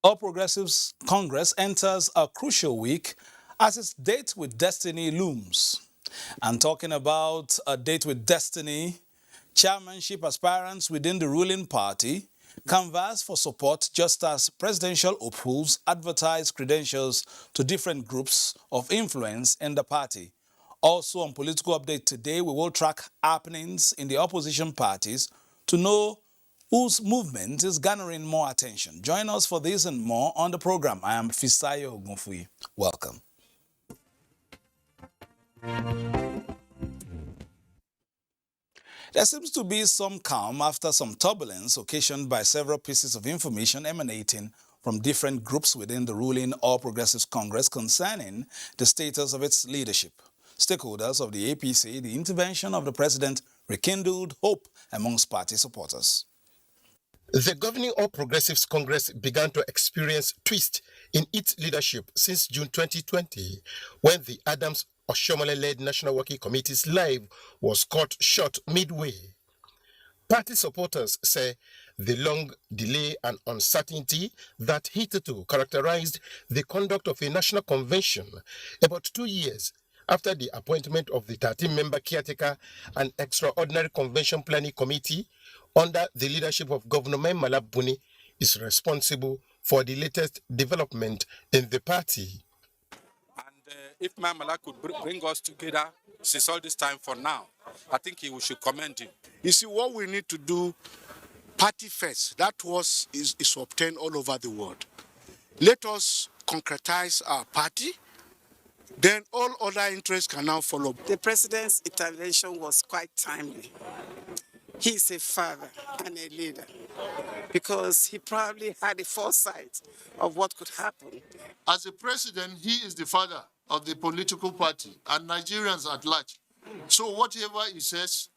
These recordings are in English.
All Progressives Congress enters a crucial week as its date with destiny looms. And talking about a date with destiny, chairmanship aspirants within the ruling party canvass for support just as presidential hopefuls advertise credentials to different groups of influence in the party. Also on Political Update today, we will track happenings in the opposition parties to know whose movement is garnering more attention. Join us for this and more on the program. I am Fisayo Ogunfuyi. Welcome. There seems to be some calm after some turbulence occasioned by several pieces of information emanating from different groups within the ruling All Progressives Congress concerning the status of its leadership. Stakeholders of the APC, the intervention of the president rekindled hope amongst party supporters. The governing All Progressives Congress began to experience twist in its leadership since June 2020, when the Adams Oshomole-led National Working Committee's life was cut short midway. Party supporters say the long delay and uncertainty that hitherto characterized the conduct of a national convention about 2 years after the appointment of the 13-member caretaker and extraordinary convention planning committee under the leadership of Governor Mala Buni is responsible for the latest development in the party. And if Mala could bring us together since all this time for now, I think we should commend him. You see, what we need to do, party first, that is obtained all over the world. Let us concretize our party, then all other interests can now follow. The president's intervention was quite timely. He's a father and a leader because he probably had a foresight of what could happen. As a president, he is the father of the political party and Nigerians at large. So whatever he says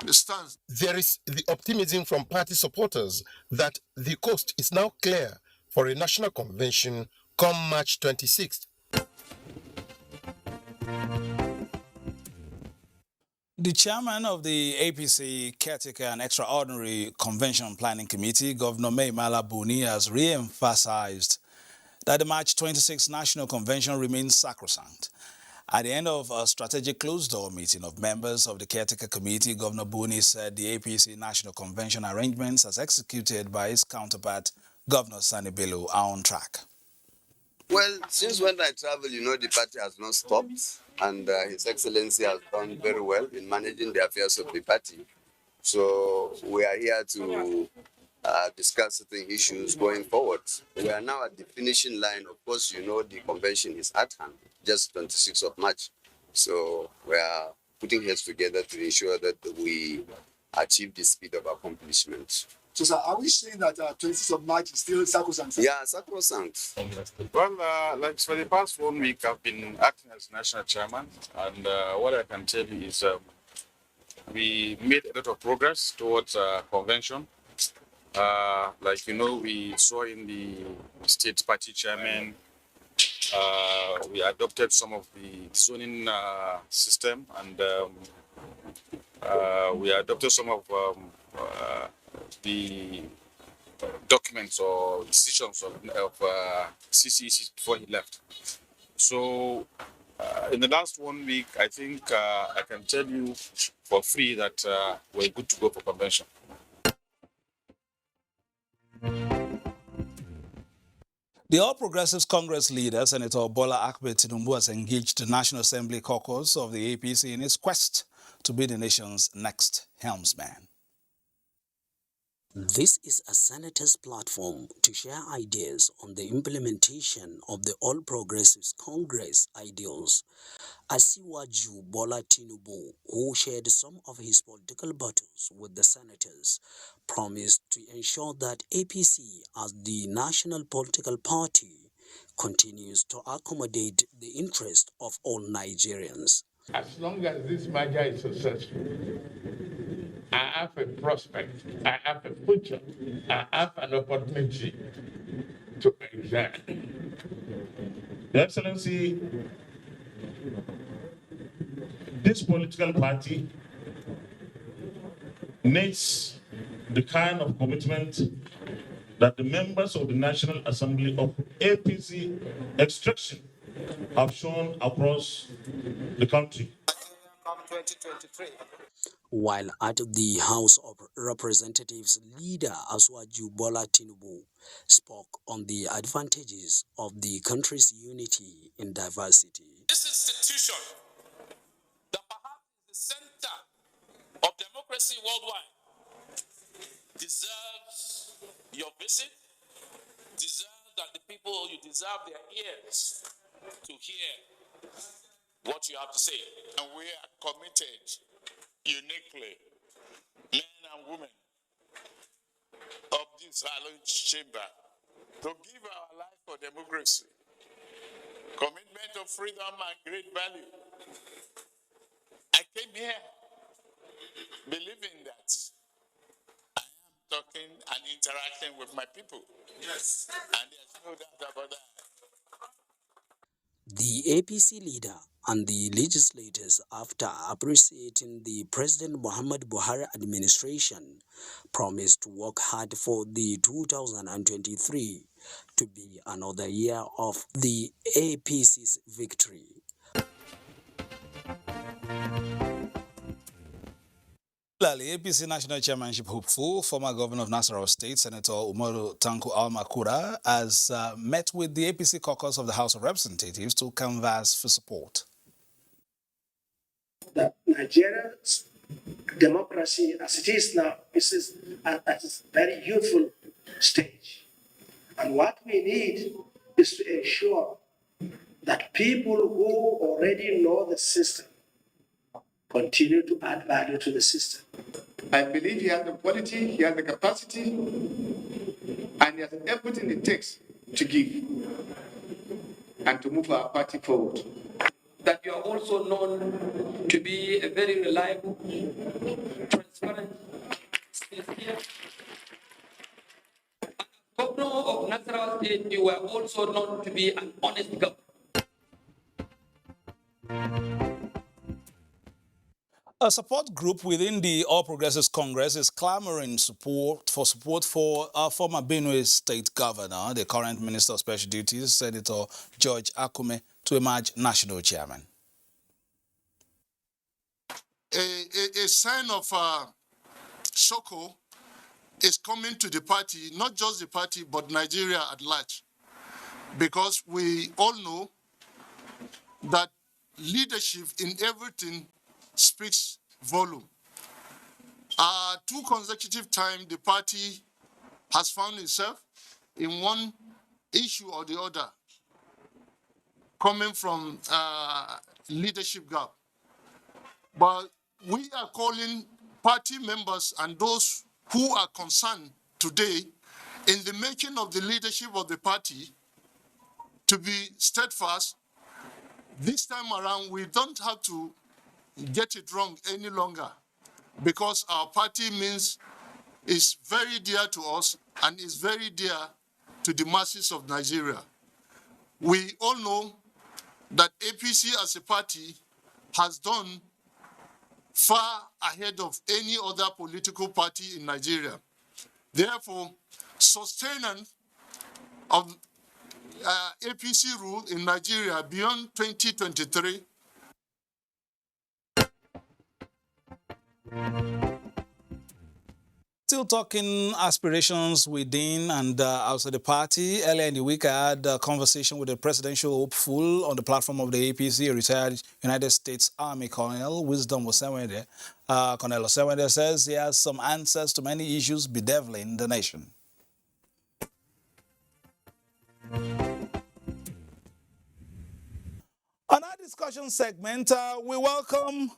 stands. There is the optimism from party supporters that the coast is now clear for a national convention come March 26th. The chairman of the APC Caretaker and Extraordinary Convention Planning Committee, Governor Mala Buni, has re-emphasized that the March 26 National Convention remains sacrosanct. At the end of a strategic closed-door meeting of members of the Caretaker Committee, Governor Buni said the APC National Convention arrangements as executed by his counterpart, Governor Sani Bello, are on track. Well, since when I travel, the party has not stopped, and His Excellency has done very well in managing the affairs of the party. So we are here to discuss certain issues going forward. We are now at the finishing line. Of course, the convention is at hand, just 26th of March. So we are putting heads together to ensure that we achieve the speed of accomplishment. So, sir, are we saying that 26th of March is still sacrosanct? Sir? Yeah, sacrosanct. Well, like for the past 1 week, I've been acting as national chairman, and what I can tell you is we made a lot of progress towards convention. We saw in the state party chairman, we adopted some of the zoning system, and we adopted some of the documents or decisions of CCEC before he left. So in the last 1 week, I think I can tell you for free that we're good to go for convention. The All Progressives Congress leader, Senator Bola Ahmed Tinubu, has engaged the National Assembly caucus of the APC in his quest to be the nation's next helmsman. This is a senator's platform to share ideas on the implementation of the All Progressives Congress ideals. Asiwaju Bola Tinubu, who shared some of his political battles with the senators, promised to ensure that APC, as the national political party, continues to accommodate the interest of all Nigerians. As long as this merger is successful, I have a prospect, I have a future, I have an opportunity to excel. Your Excellency, this political party needs the kind of commitment that the members of the National Assembly of APC extraction have shown across the country. While at the House of Representatives, leader Asiwaju Bola Tinubu spoke on the advantages of the country's unity in diversity. This institution, that perhaps is the center of democracy worldwide, deserves your visit, deserves that the people, you deserve their ears to hear what you have to say. And we are committed uniquely, men and women of this hallowed chamber, to give our life for democracy, commitment of freedom and great value. I came here believing that I am talking and interacting with my people. Yes. And there's no doubt about that. The APC leader and the legislators, after appreciating the President Muhammad Buhari administration, promised to work hard for the 2023 to be another year of the APC's victory. Similarly, APC National Chairmanship hopeful, former governor of Nasarawa State, Senator Umaru Tanko Almakura, has met with the APC caucus of the House of Representatives to canvass for support. That Nigeria's democracy, as it is now, is at a very youthful stage. And what we need is to ensure that people who already know the system continue to add value to the system. I believe he has the quality, he has the capacity, and he has everything it takes to give and to move our party forward. That you are also known to be a very reliable, transparent, sincere. Governor of Nasarawa State, you were also known to be an honest governor. A support group within the All Progressives Congress is clamoring support for former Benue State Governor, the current Minister of Special Duties, Senator George Akume, to emerge national chairman. A sign of Soko is coming to the party, not just the party, but Nigeria at large. Because we all know that leadership in everything speaks volume. 2 consecutive times, the party has found itself in one issue or the other, coming from leadership gap. But we are calling party members and those who are concerned today in the making of the leadership of the party to be steadfast. This time around, we don't have to get it wrong any longer, because our party is very dear to us and is very dear to the masses of Nigeria. We all know that APC as a party has done far ahead of any other political party in Nigeria. Therefore, sustenance of APC rule in Nigeria beyond 2023 Still talking aspirations within and outside the party. Earlier in the week, I had a conversation with a presidential hopeful on the platform of the APC, a retired United States Army Colonel, Wisdom Osewende. Colonel Osewende says he has some answers to many issues bedeviling the nation. On our discussion segment, we welcome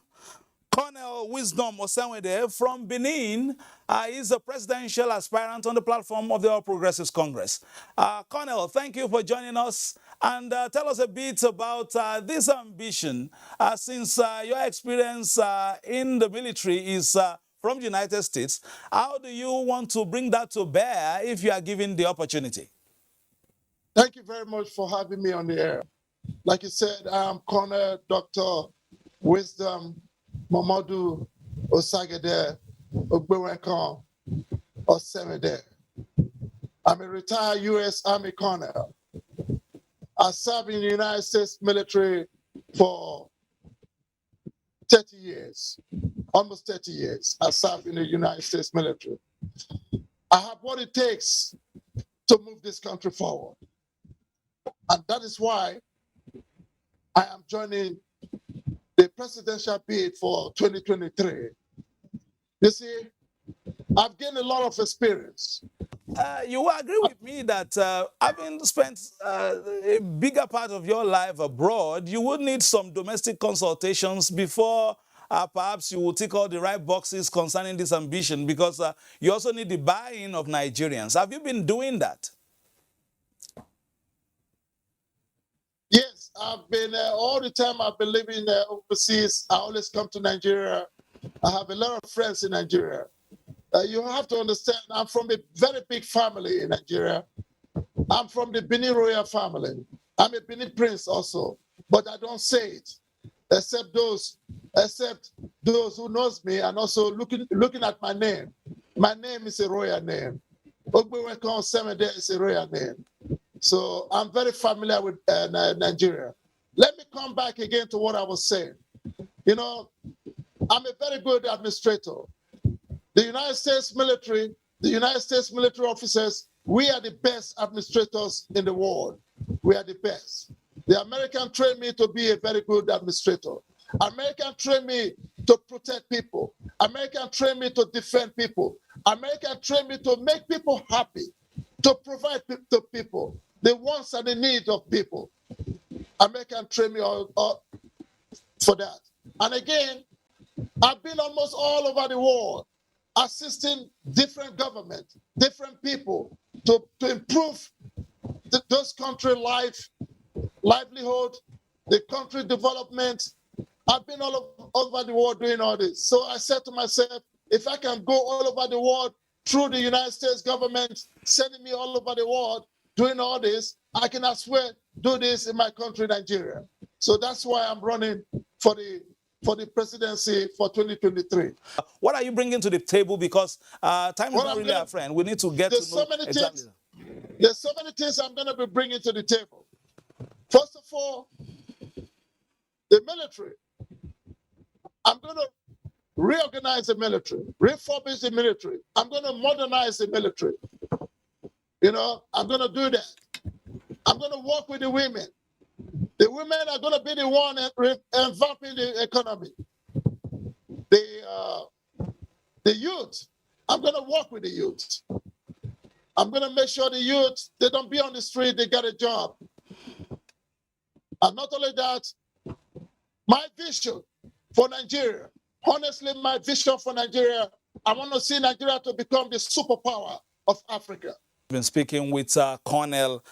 Colonel Wisdom Osewende from Benin. He's a presidential aspirant on the platform of the All Progressives Congress. Colonel, thank you for joining us, and tell us a bit about this ambition, since your experience in the military is from the United States. How do you want to bring that to bear if you are given the opportunity? Thank you very much for having me on the air. Like you said, I'm Colonel Dr. Wisdom Mamadou Osagede Ogbewenkan Osewende. I'm a retired U.S. Army colonel. I served in the United States military for 30 years, almost 30 years. I served in the United States military. I have what it takes to move this country forward. And that is why I am joining the presidential bid for 2023. You see, I've gained a lot of experience. You will agree with me that having spent a bigger part of your life abroad, you would need some domestic consultations before perhaps you will tick all the right boxes concerning this ambition, because you also need the buy-in of Nigerians. Have you been doing that? Yes, I've been all the time I've been living overseas. I always come to Nigeria. I have a lot of friends in Nigeria. You have to understand, I'm from a very big family in Nigeria. I'm from the Benin royal family. I'm a Benin prince also, but I don't say it, except those who knows me and also looking at my name. My name is a royal name. Ogbewekan Semede is a royal name. So I'm very familiar with Nigeria. Let me come back again to what I was saying. You know, I'm a very good administrator. The United States military officers, we are the best administrators in the world. We are the best. The American trained me to be a very good administrator. American trained me to protect people. American trained me to defend people. American trained me to make people happy, to provide to people the wants and the needs of people. American trained me all for that. And again, I've been almost all over the world, assisting different governments, different people to improve those country livelihood, the country development. I've been all over the world doing all this. So I said to myself, if I can go all over the world through the United States government, sending me all over the world, doing all this, I can as well do this in my country, Nigeria. So that's why I'm running for the presidency for 2023. What are you bringing to the table? Because time is not really our friend. We need to get to know exactly. There's so many things I'm going to be bringing to the table. First of all, the military. I'm going to reorganize the military, refurbish the military. I'm going to modernize the military. You know, I'm going to do that. I'm going to work with the women. The women are going to be the one revamping the economy. The youth, I'm going to work with the youth. I'm going to make sure the youth, they don't be on the street, they get a job. And not only that, my vision for Nigeria, honestly, my vision for Nigeria, I want to see Nigeria to become the superpower of Africa. Been speaking with Colonel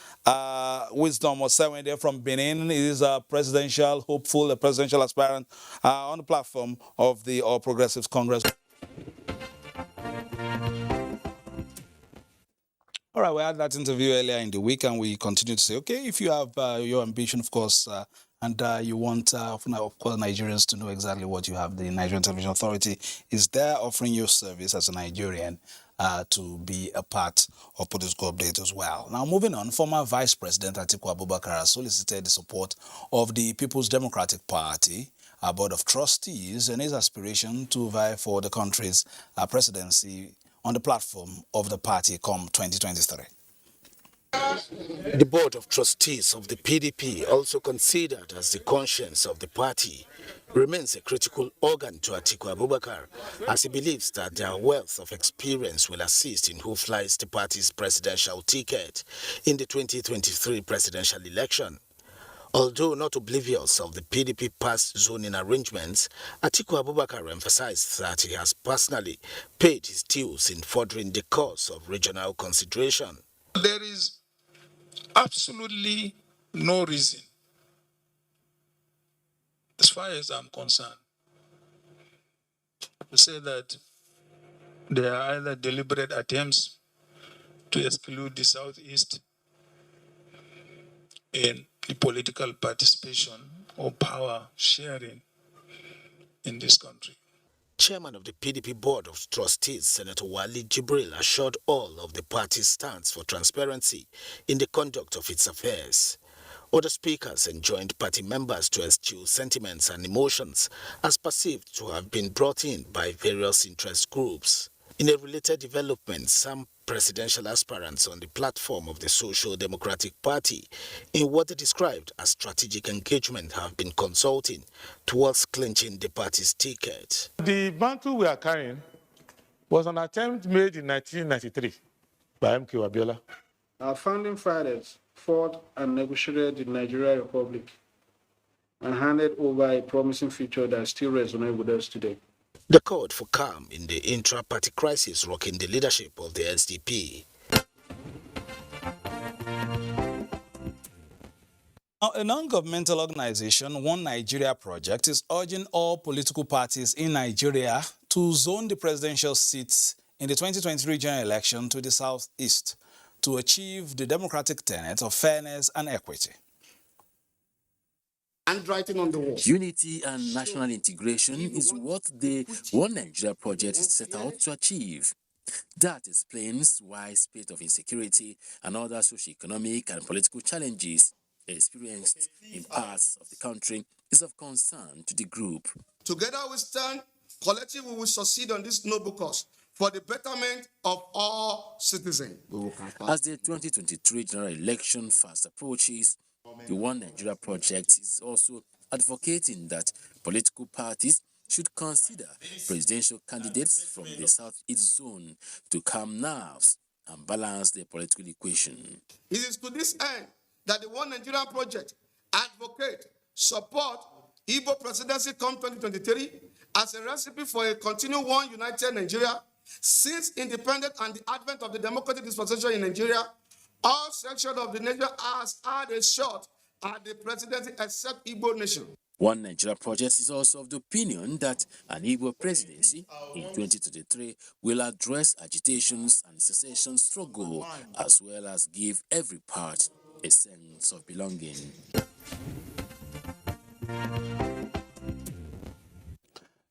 Wisdom Osewende from Benin. He is a presidential hopeful, a presidential aspirant on the platform of the All Progressives Congress. All right, we had that interview earlier in the week, and we continue to say, okay, if you have your ambition, of course, and you want, of course, Nigerians to know exactly what you have, the Nigerian Television Authority is there offering you service as a Nigerian to be a part of political update as well. Now, moving on, former Vice President Atiku Abubakar has solicited the support of the People's Democratic Party, a board of trustees, and his aspiration to vie for the country's presidency on the platform of the party come 2023. The Board of Trustees of the PDP, also considered as the conscience of the party, remains a critical organ to Atiku Abubakar, as he believes that their wealth of experience will assist in who flies the party's presidential ticket in the 2023 presidential election. Although not oblivious of the PDP past zoning arrangements, Atiku Abubakar emphasized that he has personally paid his dues in furthering the cause of regional consideration. There is absolutely no reason, as far as I'm concerned, to say that there are either deliberate attempts to exclude the Southeast in the political participation or power sharing in this country. Chairman of the PDP Board of Trustees, Senator Wali Jibril, assured all of the party's stance for transparency in the conduct of its affairs. Other speakers enjoined party members to eschew sentiments and emotions as perceived to have been brought in by various interest groups. In a related development, some presidential aspirants on the platform of the Social Democratic Party, in what they described as strategic engagement, have been consulting towards clinching the party's ticket. The mantle we are carrying was an attempt made in 1993 by M.K. Abiola. Our founding fathers fought and negotiated the Nigerian Republic and handed over a promising future that still resonates with us today. The call for calm in the intra-party crisis rocking the leadership of the SDP. Now, a non-governmental organization, One Nigeria Project, is urging all political parties in Nigeria to zone the presidential seats in the 2023 general election to the southeast to achieve the democratic tenet of fairness and equity. Handwriting on the wall. Unity and national integration is what the One Nigeria Project is set out to achieve. That explains why spate of insecurity and other socio-economic and political challenges experienced in parts of the country is of concern to the group. Together we stand, collectively we will succeed on this noble cause for the betterment of all citizens. As the 2023 general election fast approaches, the One Nigeria Project is also advocating that political parties should consider presidential candidates from the Southeast zone to calm nerves and balance the political equation. It is to this end that the One Nigeria Project advocate, support Igbo presidency come 2023 as a recipe for a continued one united Nigeria. Since independence and the advent of the democratic dispensation in Nigeria, all sections of the nation has had a shot at the presidency except Igbo nation. One Nigeria Project is also of the opinion that an Igbo presidency in 2023 will address agitations and secession struggle, as well as give every part a sense of belonging.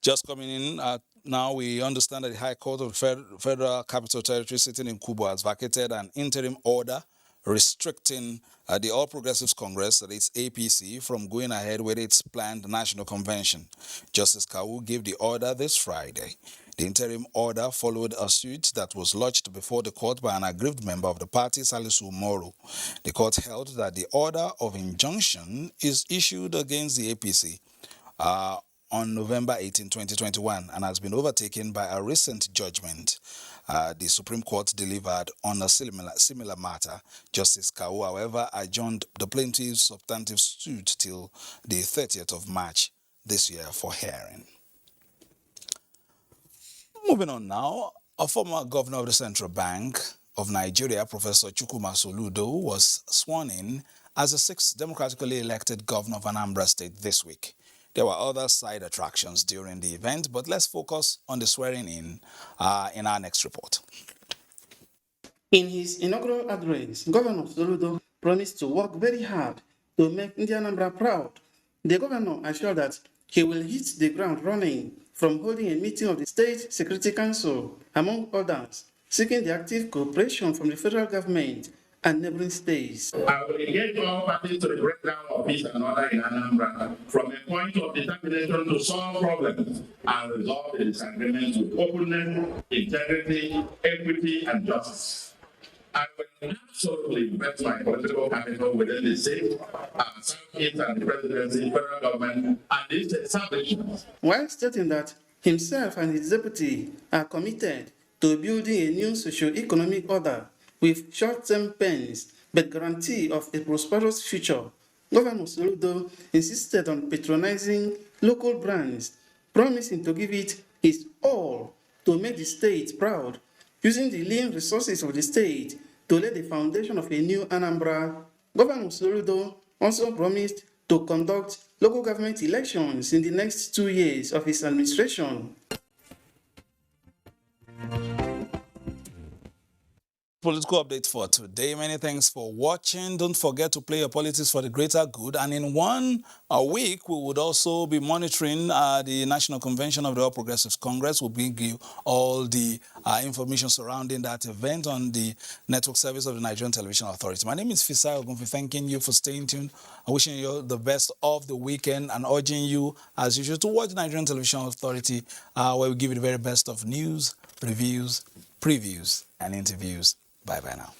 Just coming in, now we understand that the High Court of the Federal Capital Territory sitting in Kubo has vacated an interim order restricting the All Progressives Congress, that is APC, from going ahead with its planned national convention. Justice Kawu gave the order this Friday. The interim order followed a suit that was lodged before the court by an aggrieved member of the party, Salisu Moro. The court held that the order of injunction is issued against the APC on November 18, 2021, and has been overtaken by a recent judgment the Supreme Court delivered on a similar matter. Justice Kawu, however, adjourned the plaintiff's substantive suit till the 30th of March this year for hearing. Moving on now, a former governor of the Central Bank of Nigeria, Professor Chukwuma Soludo, was sworn in as the 6th democratically elected governor of Anambra State this week. There were other side attractions during the event, but let's focus on the swearing in our next report. In his inaugural address, Governor Soludo promised to work very hard to make Anambra proud. The governor assured that he will hit the ground running from holding a meeting of the State Security Council, among others, seeking the active cooperation from the federal government and neighboring states. I will engage all parties to the breakdown of peace and order in Anambra from a point of determination to solve problems and resolve the disagreements with openness, integrity, equity, and justice. I will absolutely invest my political capital within the state, Southeast and the presidency, federal government, and its establishments. While stating that himself and his deputy are committed to building a new socio-economic order with short-term pains but guarantee of a prosperous future, Governor Soludo insisted on patronizing local brands, promising to give it his all to make the state proud, using the lean resources of the state to lay the foundation of a new Anambra. Governor Soludo also promised to conduct local government elections in the next 2 years of his administration. Political update for today. Many thanks for watching. Don't forget to play your politics for the greater good. And in one week, we would also be monitoring the National Convention of the All Progressives Congress. We'll bring you all the information surrounding that event on the network service of the Nigerian Television Authority. My name is Fisai Ogunfi, thanking you for staying tuned. I'm wishing you the best of the weekend and urging you, as usual, to watch the Nigerian Television Authority, where we give you the very best of news, reviews, previews, and interviews. Bye-bye now.